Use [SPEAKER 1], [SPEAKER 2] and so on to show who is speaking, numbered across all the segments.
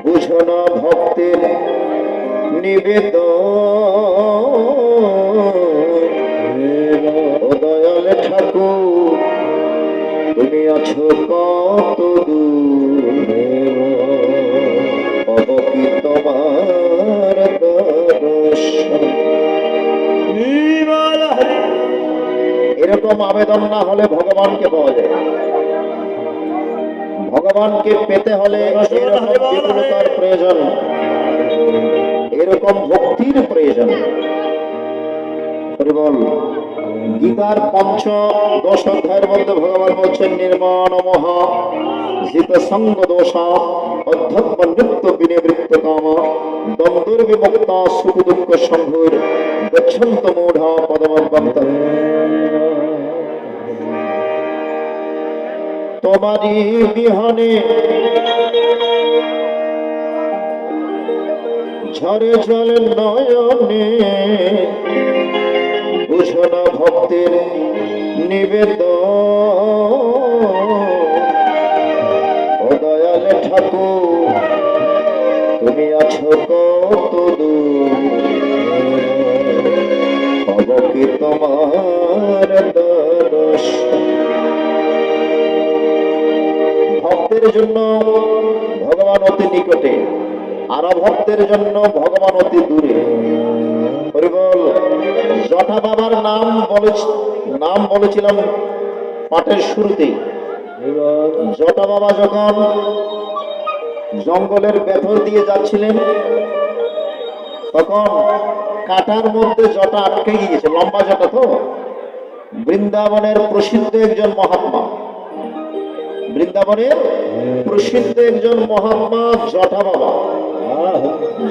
[SPEAKER 1] বুঝো না ভক্তের নিবেদন। ও দয়াল ঠাকুর তুমি আছো কত দূরে, পাব কি তোমার দর্শন। এরকম আবেদন না হলে ভগবানকে পাওয়া যায়। ভগবানকে পেতে হলে এরকম বিপুলতার প্রয়োজন, এরকম ভক্তির প্রয়োজন। বল গীতার পঞ্চদশ অধ্যায়ের মধ্যে ভগবান বলছেন নির্মাণ মহা জিত সঙ্গ দোষা অধ্যত্ম নৃত্য বিনিবৃত্ত কাম দ্বন্দ্বের বিমুক্তা সুখ দুঃখ সম্ভুর গচ্ছন্ত মূঢ়া পদমব্যন্ত। তোমারি বিহনে ঝরে জল নয়নে, বুঝো না ভক্তের নিবেদন। ও দয়াল ঠাকুর তুমি আছো কত দূর, পাব কি তোমার দর্শন। ভক্তের জন্য ভগবান অতি নিকটে, আর অভক্তের জন্য ভগবান অতি দূরে। হরিবল জটা বাবার নাম বলেছিলাম পাঠের শুরুতেই। জটা বাবা যখন জঙ্গলের ভেতর দিয়ে যাচ্ছিলেন তখন কাটার মধ্যে জটা আটকে গিয়েছে, লম্বা জটা তো। বৃন্দাবনের প্রসিদ্ধ একজন মহাত্মা, বৃন্দাবনের প্রসিদ্ধ একজন মহাত্মা জটা বাবা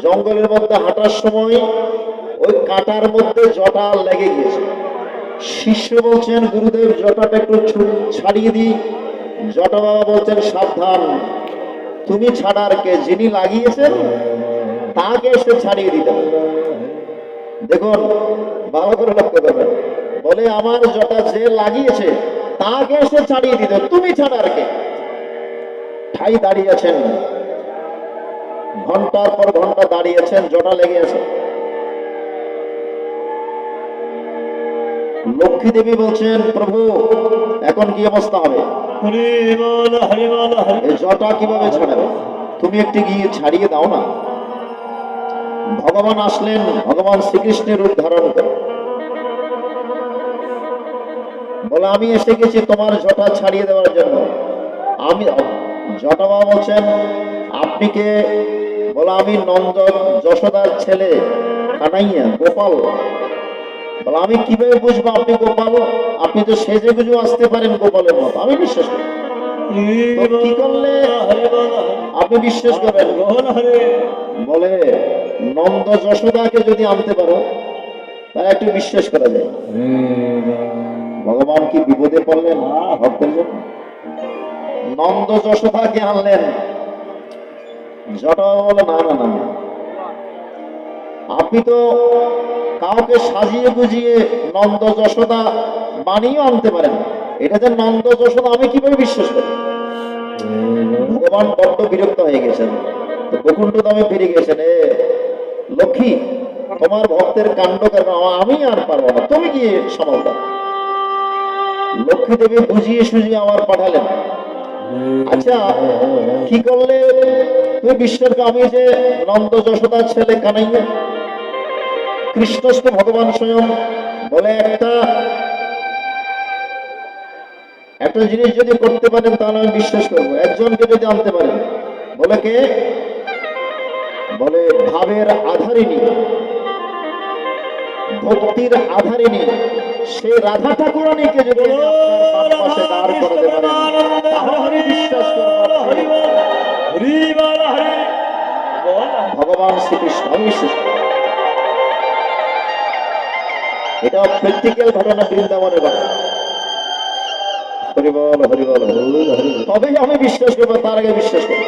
[SPEAKER 1] জঙ্গলের মধ্যে হাঁটার সময় ওই কাঁটার মধ্যে জটা লেগে গিয়েছে। শিষ্য বলছেন গুরুদেব জটাটা একটু ছাড়িয়ে দিই। জটা বাবা বলছেন সাবধান, তুমি ছাড়ার কে, যিনি লাগিয়েছেন তাকে এসে ছাড়িয়ে দিতে। দেখুন ভালো করে লক্ষ্য করবেন, বলে আমার জটা যে লাগিয়েছে তাকে এসে ছাড়িয়ে দিতে, তুমি ছাড়ার কে। ঠাই দাঁড়িয়েছেন, ঘন্টার পর ঘন্টা দাঁড়িয়েছেন, জটা লেগে আছে। লক্ষ্মী দেবী বলছেন প্রভু এখন কি অবস্থা হবে, এই জটা কিভাবে ছাড়াবে, তুমি একটু গিয়ে ছাড়িয়ে দাও না। ভগবান আসলেন, ভগবান শ্রীকৃষ্ণের রূপ ধারণ করে বলে আমি এসে গেছি তোমার জটা ছাড়িয়ে দেওয়ার জন্য। আমি জটা বাবা বলছেন আপনি কে, বলে আমি নন্দ যশোদার ছেলে কানাইয়া গোপাল। বলে আমি কিভাবে বুঝবো আপনি গোপাল, আপনি তো সেজে গুজে আসতে পারেন গোপালের মতো, আমি বিশ্বাস করি। কি করলে আপনি বিশ্বাস করবেন? বলে নন্দ যশোদাকে যদি আনতে পারো তাহলে একটু বিশ্বাস করা যায়। ভগবান কি বিপদে পড়লেন ভক্তের জন্য? নন্দ যশোদাকে আনলেন। জটা বলে না না না, আপনি তো কাউকে সাজিয়ে গুজিয়ে নন্দ যশোদা বানিয়ে আনতে পারেন, এটা যে নন্দ যশোদা আমি কিভাবে বিশ্বাস করি? ভগবান বড্ড বিরক্ত হয়ে গেছেন, বৈকুণ্ঠ ধামে ফিরে গেছেন। এ লক্ষ্মী তোমার ভক্তের কাণ্ড কারণ আমি আর পারবো না, তুমি গিয়ে সামাল দাও। লক্ষ্মী দেবী বুঝিয়ে সুঝিয়ে আমার পাঠালেন। আচ্ছা কি করলে তুমি বিশ্বাস করো আমি যে নন্দ যশোদার ছেলে কানাইয়া? কৃষ্ণস্থ ভগবান স্বয়ং বলে একটা জিনিস যদি করতে পারেন তাহলে আমি বিশ্বাস করবো, একজনকে যদি আনতে পারেন। বলে কে? বলে ভাবের আধারিণী, ভক্তির আধারিণী সে রাধা ঠাকুরানীকে যদি দাঁড় করাতে পারেন তাহলে আমি বিশ্বাস করবো ভগবান শ্রীকৃষ্ণ, আমি বিশ্বাস করি। এটা প্র্যাকটিক্যাল ঘটনা, বৃন্দাবনের ঘটনা। হরিবল হরিবল, তবেই আমি বিশ্বাস করবো, তার আগে বিশ্বাস করবো।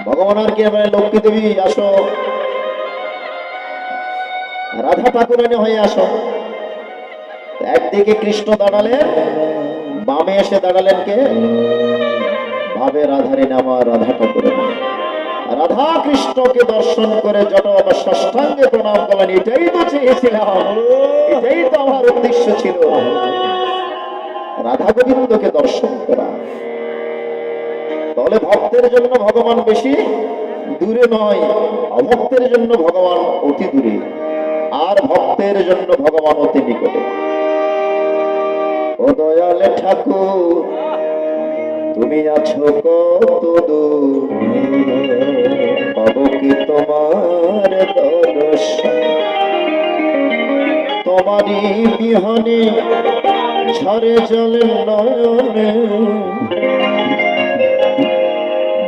[SPEAKER 1] ভগবান আর কি লক্ষ্মী দেবী আসো, রাধা ঠাকুরানী হয়ে আসো। একদিকে কৃষ্ণ দাঁড়ালেন, বামে এসে দাঁড়ালেন কে? ভাবে রাধারিনী আমার রাধা ঠাকুরের রাধা কৃষ্ণকে দর্শন করে জটা বাবা ষষ্ঠাঙ্গে প্রণাম করলেন। এটাই তো চেয়েছিলাম, এটাই তো আমার উদ্দেশ্য ছিল, রাধা গোবিন্দকে দর্শন করা। তাহলে ভক্তের জন্য ভগবান বেশি দূরে নয়, অভক্তের জন্য ভগবান অতি দূরে, আর ভক্তের জন্য ভগবান অতি নিকটে। ও দয়াল ঠাকুর তুমি আছো কত দূর, পাবো কি তোমার দর্শন? তোমারই বিহনে ঝরে জলে নয়নে,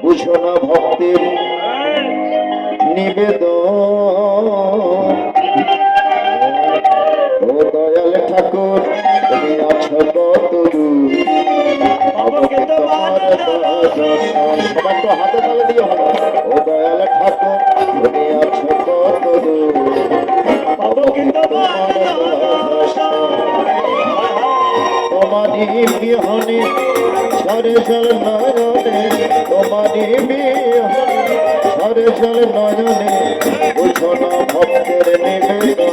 [SPEAKER 1] বুঝো না ভক্তের নিবেদন। ও দয়াল ঠাকুর তুমি আছো কত দূর, তোমার দর্শন। সবাই তো হাতে তালে দিয়ে হলো। ও দয়াল ঠাকুর তুমি আছো কত দূর, পাবো কি তোমার দর্শন? তোমারই বিহনে ঝরে জল নয়নে, তোমারই বিহনে ঝরে জল নয়নে, বুঝো না ভক্তের নিবেদন।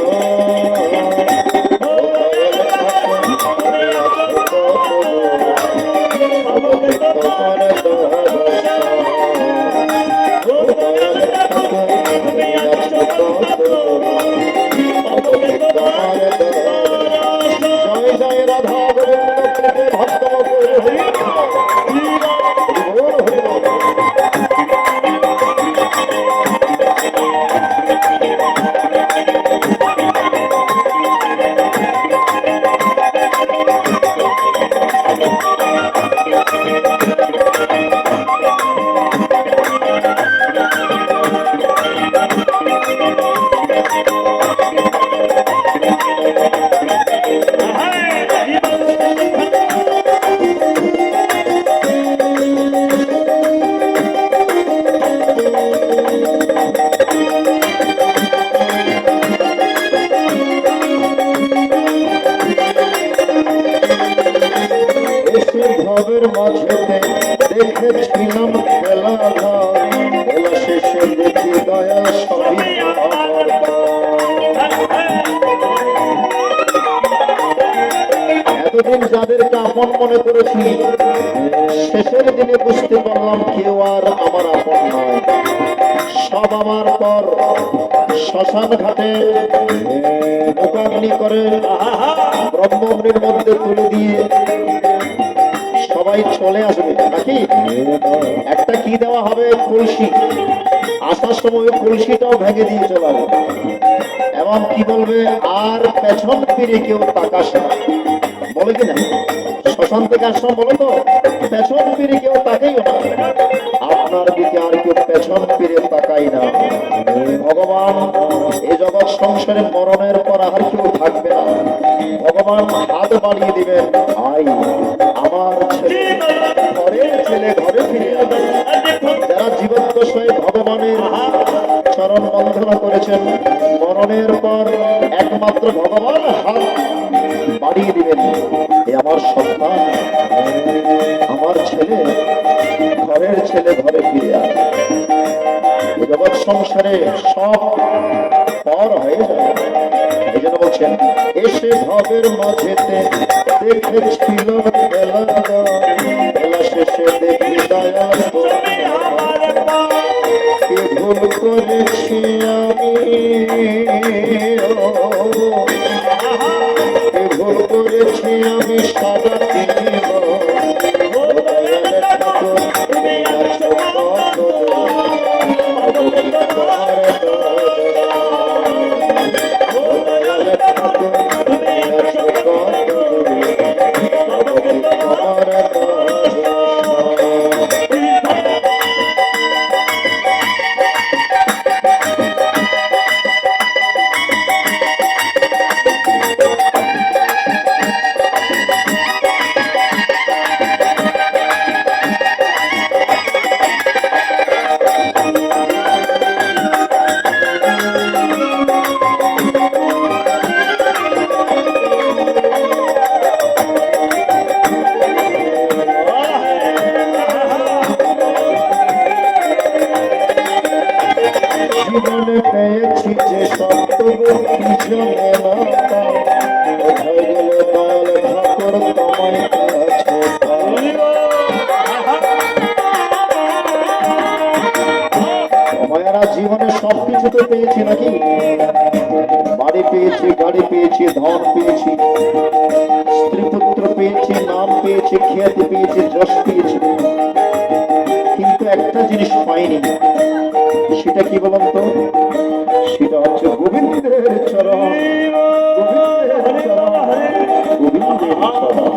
[SPEAKER 1] জয় জয় রাধা গোবিন্দ ভক্ত ভবের মাঝেতে দেখেছিলাম খেলা, খেলা শেষে দেখি দয়া সবই আমার। এতদিন যাদেরকে আপন মনে করেছি, শেষের দিনে বুঝতে পারলাম কেউ আর আমার আপন নয়। সব আমার পর শ্মশান ঘাটে মোকাগ্নি করে ব্রহ্মগ্নির মধ্যে তুলে দিয়ে সবাই চলে আসবে নাকি। একটা কি দেওয়া হবে, কলসি। আসার সময় কলসিটাও ভেঙে দিয়ে চলে আসবে এবং কি বলবে, আর পেছন ফিরে কেউ তাকাস না, বলে কিনা শ্মশান থেকে আসলাম বলো তো, পেছন ফিরে কেউ তাকাইও না, আপনার দিকে আর কেউ পেছন ফিরে তাকাই না। ভগবান এই জগৎ সংসারে মরণের পর আর কেউ থাকবে না। ভগবান হাত বাড়িয়ে দিবেন, আই আমার ছেলে, ঘরের ছেলে ঘরে ফিরে যাবে। যারা জীবদ্দশায় ভগবানের চরণ বন্ধনা করেছেন, মরণের পর একমাত্র ভগবান হাত বাড়িয়ে দিবেন, এ আমার সন্তান, আমার ছেলে, ঘরের ছেলে ঘরে ফিরে আসবে। জগৎ সংসারে সব পর হয়ে যায়। এই জন্য বলছেন, এসে ভবের মাঝেতে দেখেছিল খেলা, খেলা শেষে দেখি দয়া কি ভুল করেছি আমি, কি ভুল করেছি আমি সারা জীবনে পেয়েছি যে সত্য জানে না কোথায় গেলে দয়াল ঠাকুর তোমায় কাছে মায়েরা জীবনে সবকিছু তো পেয়েছি নাকি, বাড়ি পেয়েছি, গাড়ি পেয়েছি, ধন পেয়েছি, স্ত্রী পুত্র পেয়েছি, নাম পেয়েছি, খ্যাতি পেয়েছি, যশ পেয়েছি, কিন্তু একটা জিনিস পাইনি। সেটা কি বলুন তো? সেটা হচ্ছে গোবিন্দের চরণ, গোবিন্দের চরণ, গোবিন্দের চরণ।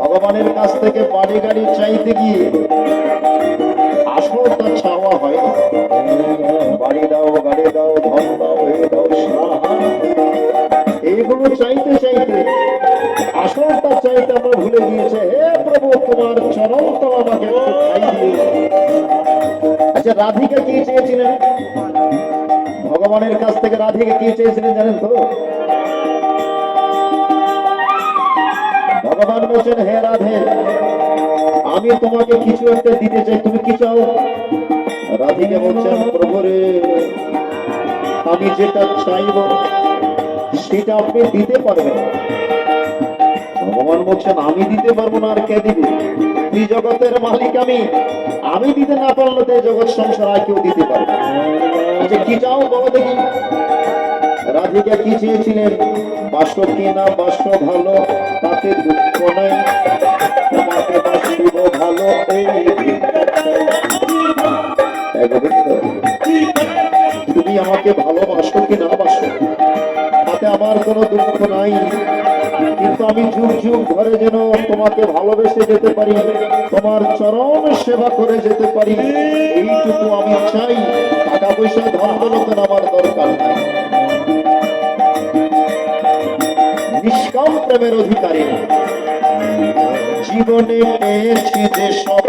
[SPEAKER 1] ভগবানের কাছ থেকে বাড়ি গাড়ি চাইতে গিয়ে আসলটা চাওয়া হয় না। বাড়ি দাও, গাড়ি দাও, ধন দাও, এ দাও, এইগুলো চাইতে চাইতে আসলটা চাইতে আমরা ভুলে গিয়েছে। হে প্রভু, তোমার চরণ তো আমাকে একটু খাই দিও। আচ্ছা, রাধিকা কি চেয়েছিলেন ভগবানের কাছ থেকে? রাধিকা কি চেয়েছিলেন জানেন তো? ভগবান বলছেন, হে রাধে, আমি তোমাকে কিছু একটা দিতে চাই, তুমি কি চাও? রাধিকা বলছেন, প্রভু রে, আমি যেটা চাইব সেটা আপনি দিতে পারবেন। ভগবান বলছেন, আমি দিতে পারবো না, আর কে দিবে? তুই জগতের মালিক, আমি দিতে না পারলে তো জগৎ সংসার আর কেউ দিতে পারবে। আচ্ছা, কি চাও বলো দেখি। রাধিকা কি চেয়েছিলেন? বাস্য কি না বাস্য ভালো, তাতে দুঃখ নাই, তোমাকে বাসিব ভালো, এই তুমি আমাকে ভালোবাসো কি না বাসো, তাতে আমার কোনো দুঃখ নাই, কিন্তু আমি যুগ যুগ ধরে যেন তোমাকে ভালোবেসে যেতে পারি, তোমার চরণ সেবা করে যেতে পারি, এইটুকু আমি চাই। টাকা পয়সা ধন দৌলতের আমার দরকার নাই। নিষ্কাম প্রেমের অধিকারী জীবনে পেয়েছি যে সব,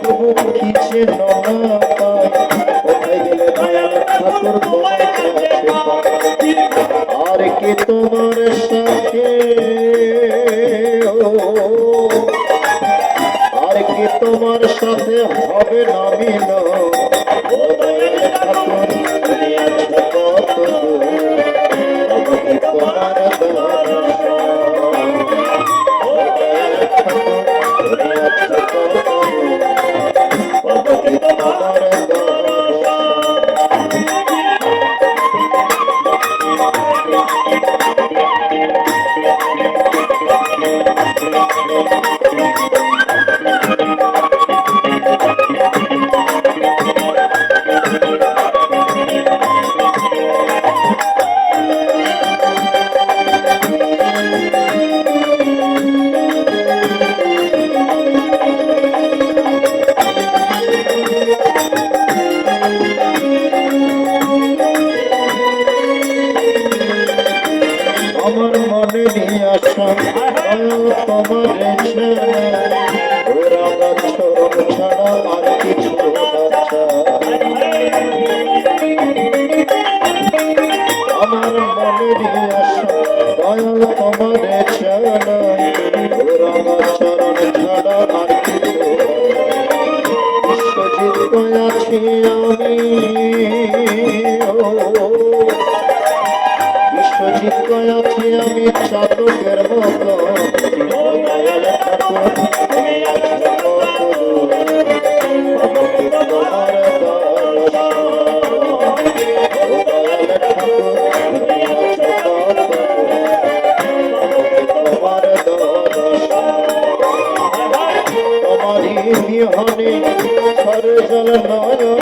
[SPEAKER 1] তবু খিচে না পাই, কোথায় গেলে দয়াল ঠাকুর তোমায় কাছে পাই। আর কে তোমার সাথে, আর কে তোমার সাথে হবে না মিল, দয়াল ঠাকুর তুমি আছো কত দূর, আমাকে তোমার দর্শন, দয়াল ঠাকুর তুমি আছো কত দূর, আমাকে তোমার দর্শন। আমার মনে নিয়ে আসা তোমার রাঙা চরণ ছাড়া আর কিছু না চাই। আমার মনে নিয়ে আসা দয়াল তোমার রাঙা চরণ ছাড়া আর কিছু বিশ্বজিৎ আছি আমি, বিশ্বজিৎ আছি আমি চাতকের মতো, দয়াল ঠাকুর তুমি আছো কত দূর, আমাকে তোমার দর্শন, দয়াল ঠাকুর তুমি আছো কত দূর, আমাকে তোমার দর্শন। তোমারই বিহনে ঝরে জল নয়নে,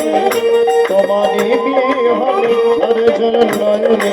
[SPEAKER 1] তোমারই বিহনে ঝরে জল নয়নে,